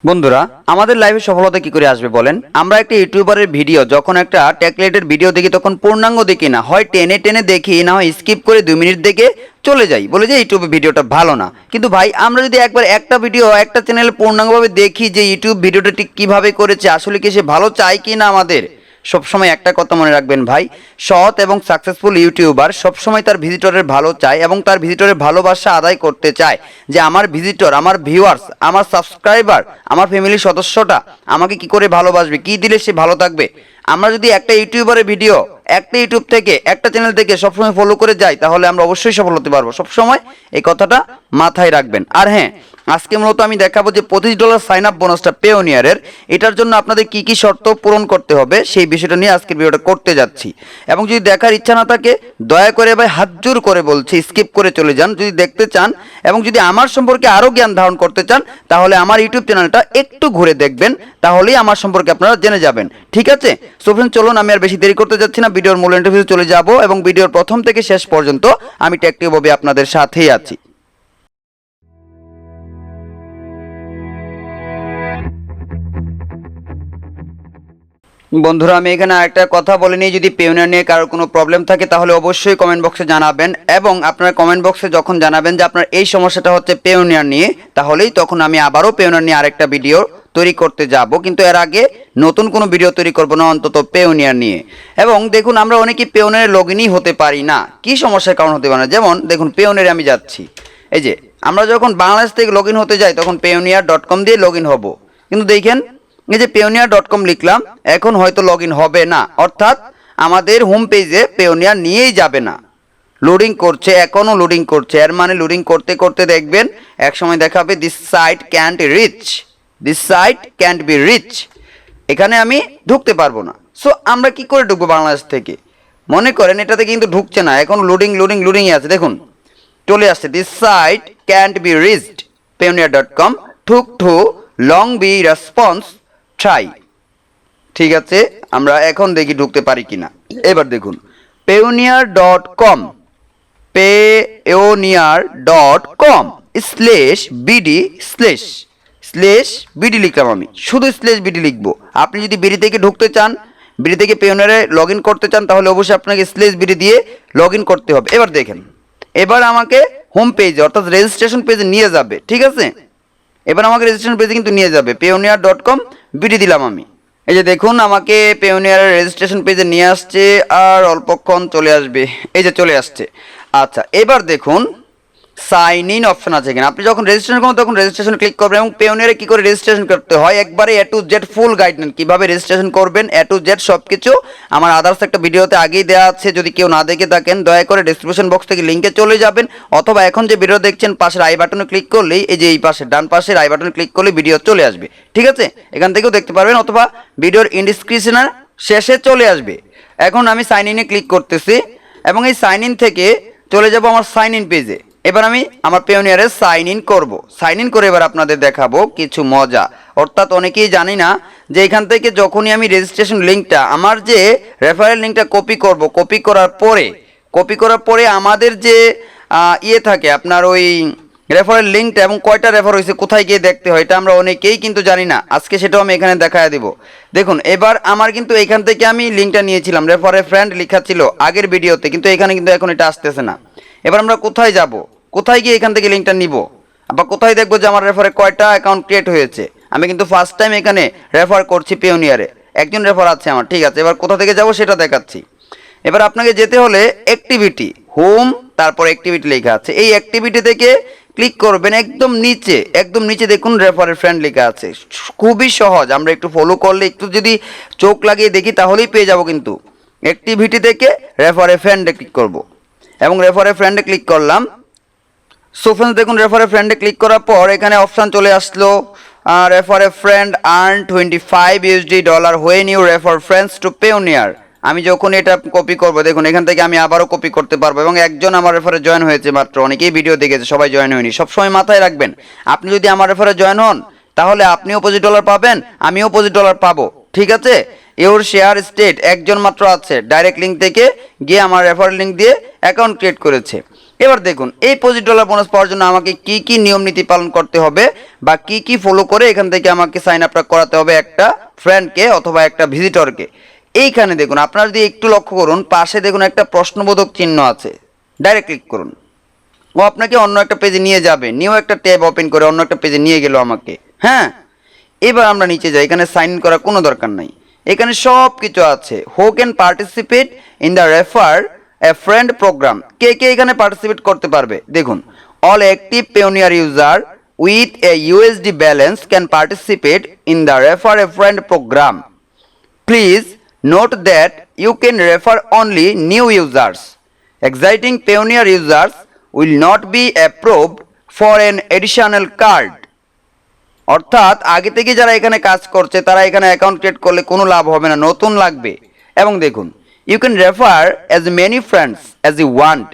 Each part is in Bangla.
বন্ধুরা আমাদের লাইভে সফলতা কি করে আসবে বলেন। আমরা একটা ইউটিউবারের ভিডিও যখন একটা টেকলেটের ভিডিও দেখি তখন পূর্ণাঙ্গ দেখি না, হয় টেনে টেনে দেখি, না হয় স্কিপ করে 2 মিনিট দেখে চলে যাই, বলে যে ইউটিউবে ভিডিওটা ভালো না। কিন্তু ভাই আমরা যদি একবার একটা ভিডিও একটা চ্যানেলে পূর্ণাঙ্গভাবে দেখি যে ইউটিউব ভিডিওটা ঠিক কীভাবে করেছে, আসলে কি সে ভালো চায় কি না, আমাদের সবসময় একটা কথা মনে রাখবেন ভাই, সৎ এবং সাকসেসফুল ইউটিউবার সবসময় তার ভিজিটরের ভালো চায় এবং তার ভিজিটরের ভালোবাসা আদায় করতে চায় যে আমার ভিজিটর, আমার ভিউয়ার্স, আমার সাবস্ক্রাইবার, আমার ফ্যামিলির সদস্যটা আমাকে কি করে ভালোবাসবে, কি দিলে সে ভালো থাকবে। আমরা যদি একটা ইউটিউবারের ভিডিও একটা ইউটিউব থেকে একটা চ্যানেল থেকে সবসময় ফলো করে যাই তাহলে আমরা অবশ্যই সফল হতে পারবো। সবসময় এই কথাটা মাথায় রাখবেন। আর হ্যাঁ, আজকে মূলত আমি দেখাবো যে $25 সাইন আপ বোনাসটা পেওনিয়ারের, এটার জন্য আপনাদের কি কি শর্ত পূরণ করতে হবে সেই বিষয়টা নিয়ে আজকের ভিডিওটা করতে যাচ্ছি। এবং যদি দেখার ইচ্ছা না থাকে দয়া করে ভাই হাত জোর করে বলছি স্কিপ করে চলে যান যদি দেখতে চান, এবং যদি আমার সম্পর্কে আরও জ্ঞান ধারণ করতে চান তাহলে আমার ইউটিউব চ্যানেলটা একটু ঘুরে দেখবেন, তাহলেই আমার সম্পর্কে আপনারা জেনে যাবেন। ঠিক আছে, সো ফ্রেন্ড চলুন, আমি আর বেশি দেরি করতে যাচ্ছি না, ভিডিওর মূল ইন্টারভিউ চলে যাব এবং ভিডিওর প্রথম থেকে শেষ পর্যন্ত আমি টেকটিভভাবে আপনাদের সাথেই আছি। বন্ধুরা আমি এখানে আরেকটা কথা বলে নিই, যদি পেওনিয়ার নিয়ে কারোর কোনো প্রবলেম থাকে তাহলে অবশ্যই কমেন্ট বক্সে জানাবেন, এবং আপনার কমেন্ট বক্সে যখন জানাবেন যে আপনার এই সমস্যাটা হচ্ছে পেওনিয়ার নিয়ে, তাহলেই তখন আমি আবারও পেওনিয়ার নিয়ে আরেকটা ভিডিও তৈরি করতে যাব, কিন্তু এর আগে নতুন কোনো ভিডিও তৈরি করব না, অন্তত পেওনিয়ার নিয়ে। এবং দেখুন আমরা অনেকেই পেওনিয়ারে লগ ইনই হতে পারি না, কি সমস্যার কারণ হতে পারে না। যেমন দেখুন পেওনিয়ারে আমি যাচ্ছি, এই যে আমরা যখন বাংলাদেশ থেকে লগ ইন হতে যাই তখন payoneer.com দিয়ে লগ ইন হবো, কিন্তু দেখেন এই যে payoneer.com লিখলাম, এখন হয়তো লগ ইন হবে না, অর্থাৎ আমাদের হোম পেজে পেওনিয়ার নিয়েই যাবে না, লোডিং করছে, এখনও লোডিং করছে। এর মানে লোডিং করতে করতে দেখবেন এক সময় দেখাবে this site can't reach, this site can't be reach, এখানে আমি ঢুকতে পারবো না। সো আমরা কি করে ঢুকবো বাংলাদেশ থেকে? মনে করেন এটাতে কিন্তু ঢুকছে না, এখন লোডিং লোডিং লোডিংই আছে, দেখুন চলে আসছে this site can't be reached payoneer.com took too long be response try. ঠিক আছে, আমরা এখন দেখি ঢুকতে পারি কিনা। এবার দেখুন payoneer.com, payoneer.com /bd /bd লিখলাম, আমি শুধু /bd লিখবো। আপনি যদি বিডি থেকে ঢুকতে চান, বিডি থেকে পেওনিয়ারে লগ ইন করতে চান, তাহলে অবশ্যই আপনাকে /bd দিয়ে লগ ইন করতে হবে। এবার দেখেন, এবার আমাকে হোম পেজে অর্থাৎ রেজিস্ট্রেশন পেজে নিয়ে যাবে। ঠিক আছে, এবার আমাকে রেজিস্ট্রেশন পেজে কিন্তু নিয়ে যাবে, payoneer.com বিডি দিলাম আমি। এই যে দেখুন আমাকে পেওনিয়ারের রেজিস্ট্রেশন পেজে নিয়ে আসছে, আর অল্পক্ষণ চলে আসবে, এই যে চলে আসছে। আচ্ছা এবার দেখুন সাইন ইন অপশন আছে কিনা। আপনি যখন রেজিস্ট্রেশন করবেন তখন রেজিস্ট্রেশন ক্লিক করবেন, এবং পেওনিয়ারে কী করে রেজিস্ট্রেশন করতে হয় একবারে A to Z full guide নেন, কীভাবে রেজিস্ট্রেশন করবেন A to Z সব কিছু আমার আদার্স একটা ভিডিওতে আগেই দেওয়া আছে, যদি কেউ না দেখে থাকেন দয়া করে ডিসক্রিপশন বক্স থেকে লিঙ্কে চলে যাবেন, অথবা এখন যে ভিডিও দেখছেন পাশের আই বাটনে ক্লিক করলেই, এই যে এই পাশে ডান পাশের আই বাটনে ক্লিক করলে ভিডিও চলে আসবে। ঠিক আছে, এখান থেকেও দেখতে পারবেন, অথবা ভিডিওর ইনডিসক্রিপশনের শেষে চলে আসবে। এখন আমি সাইন ইনে ক্লিক করতেছি এবং এই সাইন ইন থেকে চলে যাব আমার সাইন ইন পেজে। এবার আমি আমার পেওনিয়ারে সাইন ইন করব। সাইন ইন করে এবার আপনাদের দেখাবো কিছু মজা, অর্থাৎ অনেকেই জানি না যে এখান থেকে যখনই আমি রেজিস্ট্রেশন লিঙ্কটা, আমার যে রেফারেল লিঙ্কটা কপি করব, কপি করার পরে আমাদের যে ইয়ে থাকে আপনার ওই রেফারেল লিঙ্কটা এবং কয়টা রেফার হয়েছে কোথায় গিয়ে দেখতে হয়, এটা আমরা অনেকেই কিন্তু জানি না। আজকে সেটাও আমি এখানে দেখায় দেব। দেখুন এবার আমার কিন্তু এখান থেকে আমি লিঙ্কটা নিয়েছিলাম, রেফারে ফ্রেন্ড লেখা ছিল আগের ভিডিওতে, কিন্তু এখানে কিন্তু এখন এটা আসতেছে না। এবার আমরা কোথায় যাব, কোথায় গিয়ে এখান থেকে লিঙ্কটা নিব, আবার কোথায় দেখবো যে আমার রেফারে কয়টা অ্যাকাউন্ট ক্রিয়েট হয়েছে। আমি কিন্তু ফার্স্ট টাইম এখানে রেফার করছি পেওনিয়ারে, একজন রেফার আছে আমার। ঠিক আছে, এবার কোথা থেকে যাব সেটা দেখাচ্ছি। এবার আপনাকে যেতে হলে অ্যাক্টিভিটি, হোম, তারপর অ্যাক্টিভিটি লেখা আছে, এই অ্যাক্টিভিটি থেকে ক্লিক করবেন, একদম নিচে দেখুন রেফারের ফ্রেন্ড লেখা আছে। খুবই সহজ, আমরা একটু ফলো করলে, একটু যদি চোখ লাগিয়ে দেখি তাহলেই পেয়ে যাব। কিন্তু অ্যাক্টিভিটি থেকে রেফারে ফ্রেন্ডে ক্লিক করব, এবং রেফারে ফ্রেন্ডে ক্লিক করলাম। সো ফ্রেন্ডস দেখুন রেফারে ফ্রেন্ডে ক্লিক করার পর এখানে অপশান চলে আসলো, refer a friend earn $25 when you refer friends to Payoneer. আমি যখন এটা কপি করব, দেখুন এখান থেকে আমি আবারও কপি করতে পারবো, এবং একজন আমার রেফারে জয়েন হয়েছে মাত্র, অনেকেই ভিডিও দেখেছে, সবাই জয়েন হয়নি। সবসময় মাথায় রাখবেন, আপনি যদি আমার রেফারে জয়েন হন তাহলে আপনিও $25 পাবেন, আমিও $25 পাবো। ঠিক আছে, ইউর শেয়ার স্টেট একজন মাত্র আছে, ডাইরেক্ট লিঙ্ক থেকে গিয়ে আমার রেফারেল লিঙ্ক দিয়ে অ্যাকাউন্ট ক্রিয়েট করেছে। এবার দেখুন এই $25 বোনাস পাওয়ার জন্য আমাকে কি কি নিয়ম নীতি পালন করতে হবে বা কি কি ফলো করে এখান থেকে আমাকে সাইন আপটা করাতে হবে একটা ফ্রেন্ডকে অথবা একটা ভিজিটরকে। এইখানে দেখুন আপনারা যদি একটু লক্ষ্য করুন পাশে দেখুন একটা প্রশ্নবোধক চিহ্ন আছে, ডাইরেক্ট ক্লিক করুন। ও আপনাকে অন্য একটা পেজে নিয়ে যাবে, নিউ একটা ট্যাব ওপেন করে অন্য একটা পেজে নিয়ে গেল আমাকে। হ্যাঁ, এবার আমরা নিচে যাই, এখানে সাইন ইন করার কোনো দরকার নাই, এখানে সব কিছু আছে। Who can participate in the refer a friend program, কে কে এখানে পার্টিসিপেট করতে পারবে। দেখুন all active Payoneer user with a USD balance can participate in the refer a friend program. Please note that you can refer only new users. Exiting Payoneer users will not be approved for an additional card. অর্থাৎ আগে থেকে যারা এখানে কাজ করছে তারা এখানে অ্যাকাউন্ট ক্রিয়েট করলে কোনো লাভ হবে না, নতুন লাগবে। এবং দেখুন you can refer as many friends as you want,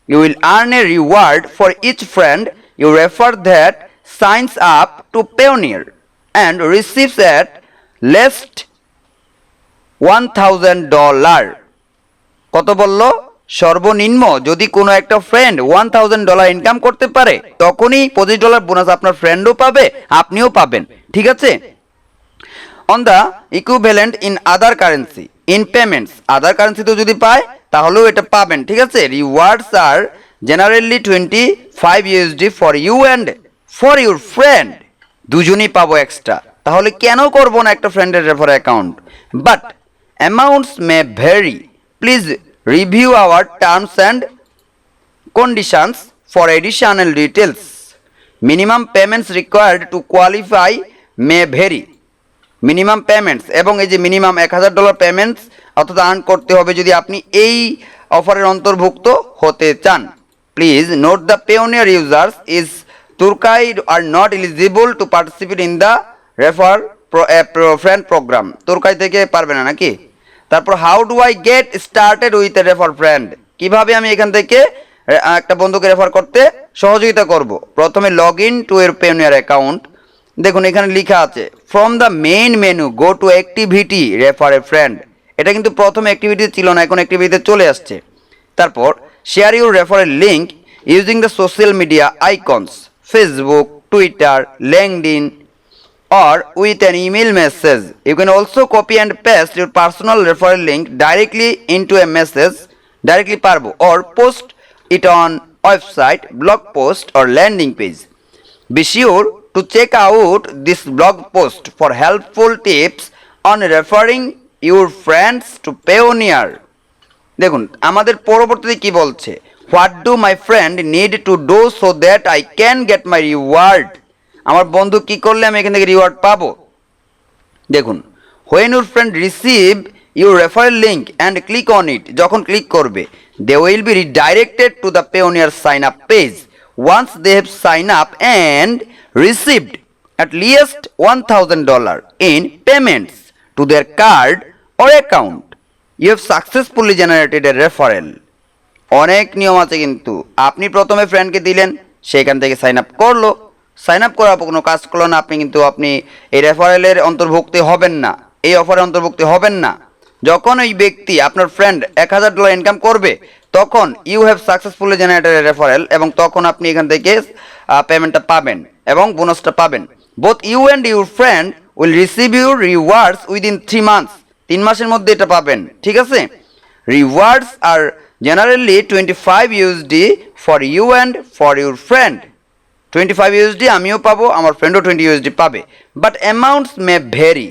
you will earn a reward for each friend you refer that signs up to Payoneer and receives at least $1000। কত বলল? সর্বনিম্ন যদি কোনো একটা ফ্রেন্ড $1000 ইনকাম করতে পারে তখনই $25 বোনাস আপনার ফ্রেন্ডও পাবে, আপনিও পাবেন। ঠিক আছে। On the equivalent in other currency in payments, other কারেন্সিতেও যদি পায় তাহলেও এটা পাবেন। ঠিক আছে। Rewards are generally $25 for you and for your friend, দুজনই পাবো এক্সট্রা। তাহলে কেন করবো না একটা ফ্রেন্ডের refer account? But amounts may vary. Please review our terms and conditions for additional details. Minimum payments required to qualify may vary. Minimum payments এবং এই যে মিনিমাম $1000 পেমেন্টস অর্থাৎ আর্ন করতে হবে যদি আপনি এই অফারের অন্তর্ভুক্ত হতে চান। Please note the Payoneer users is Turkey are not eligible to participate in the refer friend program. Turkey থেকে পারবে না নাকি? তারপর how do I get started with a refer friend, কিভাবে আমি এখান থেকে একটা বন্ধুকে রেফার করতে সহযোগিতা করব। প্রথমে লগ ইন টু এর পেওনিয়ার অ্যাকাউন্ট। দেখুন এখানে লেখা আছে from the main menu go to activity refer a friend. এটা কিন্তু প্রথম অ্যাক্টিভিটি ছিল না, এখন অ্যাক্টিভিটিতে চলে আসছে। তারপর share your referral link using the social media icons Facebook, Twitter, LinkedIn or with an email message. You can also copy and paste your personal referral link directly into a message directly parbo or post it on website, blog post or landing page. Be sure to check out this blog post for helpful tips on referring your friends to Payoneer. দেখুন আমাদের পরবর্তীতে কি বলছে, what do my friend need to do so that I can get my reward? আমার বন্ধু কি করলে আমি এখান থেকে রিওয়ার্ড পাবো। দেখুন when your friend receive your referral link and click on it, যখন ক্লিক করবে they will be redirected to the Payoneer sign up page. Once they have signed up and received at least $1000 in payments to their card or account, you have successfully generated a referral. অনেক নিয়ম আছে কিন্তু আপনি প্রথমে ফ্রেন্ডকে দিলেন, সেখান থেকে সাইন আপ করলো, সাইন আপ করার কোনো কাজ করলো না, আপনি এই রেফারেলের অন্তর্ভুক্তি হবেন না, এই অফারে অন্তর্ভুক্তি হবেন না। যখন ওই ব্যক্তি আপনার ফ্রেন্ড $1000 ইনকাম করবে তখন you have successfully generated referral এবং তখন আপনি এখান থেকে পেমেন্টটা পাবেন এবং বোনাসটা পাবেন। Both you and your friend will receive your rewards within 3 months, 3 মাসের মধ্যে এটা পাবেন। ঠিক আছে। Rewards are generally $25 for you and for your friend, $25 আমিও পাবো, আমার ফ্রেন্ডও $20 পাবে। But amounts may vary,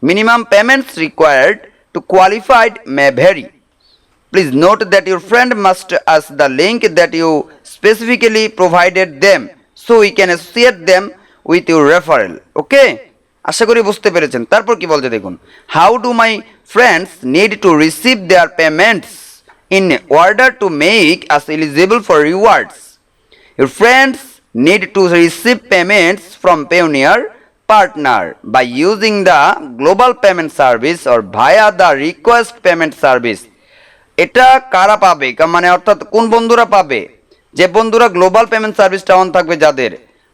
minimum payments required to qualified may vary. Please note that your friend must use the link that you specifically provided them so we can associate them with your referral. Okay, আশা করি বুঝতে পেরেছেন। তারপর কি বলছে দেখুন, how do my friends need to receive their payments in order to make us eligible for rewards. Your friends need to receive payments from Payoneer partner by using the global payment service or via the request payment service. এটা কারা পাবে, মানে অর্থাৎ কোন বন্ধুরা পাবে? যে বন্ধুরা গ্লোবাল পেমেন্ট সার্ভিসটা অন থাকবে যাদের,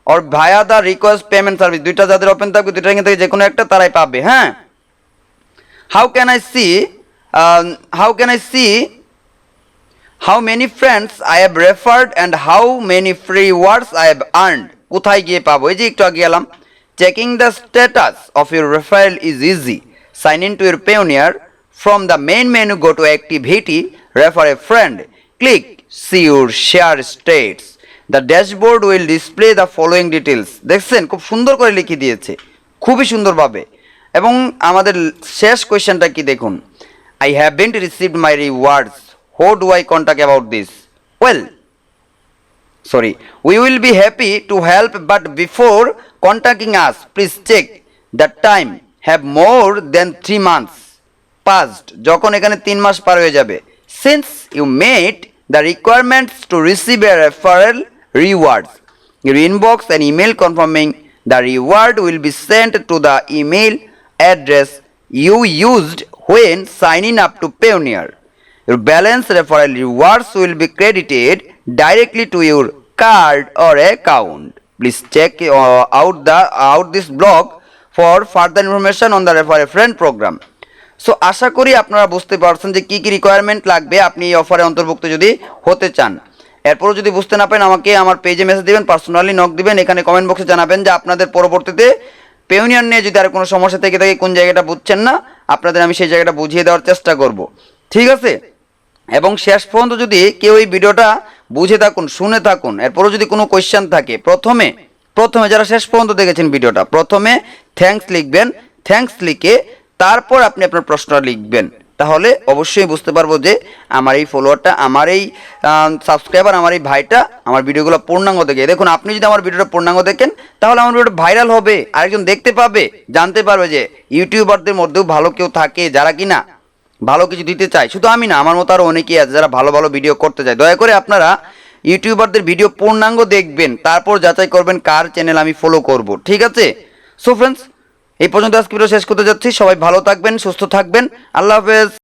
or via the request payment service, দুইটা যাদের ওপেন থাকবে দুইটা থেকে যে কোনো একটা তারাই পাবে। হ্যাঁ, how can I see how many friends I have referred and how many free words I have earned. কোথায় গিয়ে পাবো? এই যে একটু আগে গেলাম, checking the status of your referral is easy, sign in to your Payoneer from the main menu, go to activity, refer a friend, click see your share stats, the dashboard will display the following details. দেখছেন খুব সুন্দর করে লিখে দিয়েছে, খুবই সুন্দরভাবে। এবং আমাদের শেষ কোয়েশ্চেনটা কি দেখুন, I haven't received my rewards. How do I contact about this? Well, we will be happy to help, but before contacting us, please check the time. Have more than 3 months passed. যখন এখানে 3 মাস পার হয়ে যাবে। Since you made the requirements to receive a referral rewards, your inbox an email confirming the reward will be sent to the email address you used when signing up to Payoneer. Your balance referral rewards will be credited directly to your card or account. Please check out this blog for further information on the Refer a Friend program. So আশা করি আপনারা বুঝতে পারছেন যে কী কী রিকোয়ারমেন্ট লাগবে আপনি এই অফারে অন্তর্ভুক্ত যদি হতে চান। এরপরও যদি বুঝতে না পারেন আমাকে আমার পেজে মেসেজ দিবেন, পার্সোনালি নক দিবেন, এখানে কমেন্ট বক্সে জানাবেন যে আপনাদের পরবর্তীতে পেওনিয়ার নিয়ে যদি আর কোনো সমস্যা থেকে থাকে, কোন জায়গাটা বুঝছেন না, আপনাদের আমি সেই জায়গাটা বুঝিয়ে দেওয়ার চেষ্টা করব, ঠিক আছে? এবং শেষ পর্যন্ত যদি কেউ এই ভিডিওটা বুঝে থাকুন, শুনে থাকুন, এরপরও যদি কোনো কোয়েশ্চেন থাকে, প্রথমে যারা শেষ পর্যন্ত দেখেছেন ভিডিওটা, প্রথমে থ্যাঙ্কস লিখবেন, থ্যাঙ্কস লিখে তারপর আপনি আপনার প্রশ্নটা লিখবেন। তাহলে অবশ্যই বুঝতে পারবো যে আমার এই ফলোয়ারটা, আমার এই সাবস্ক্রাইবার, আমার এই ভাইটা আমার ভিডিওগুলো পূর্ণাঙ্গ দেখে। দেখুন আপনি যদি আমার ভিডিওটা পূর্ণাঙ্গ দেখেন তাহলে আমার ভিডিওটা ভাইরাল হবে, আরেকজন দেখতে পাবে, জানতে পারবে যে ইউটিউবারদের মধ্যেও ভালো কেউ থাকে যারা কিনা ভালো কিছু দিতে চায়। শুধু আমি না, আমার মতো আরও অনেকেই আছে যারা ভালো ভালো ভিডিও করতে চায়। দয়া করে আপনারা ইউটিউবারদের ভিডিও পূর্ণাঙ্গ দেখবেন, তারপর যাচাই করবেন কার চ্যানেল আমি ফলো করব, ঠিক আছে? সো ফ্রেন্ডস, এই পর্যন্ত আজকে ভিডিও শেষ করতে যাচ্ছি। সবাই ভালো থাকবেন, সুস্থ থাকবেন, আল্লাহ হাফেজ।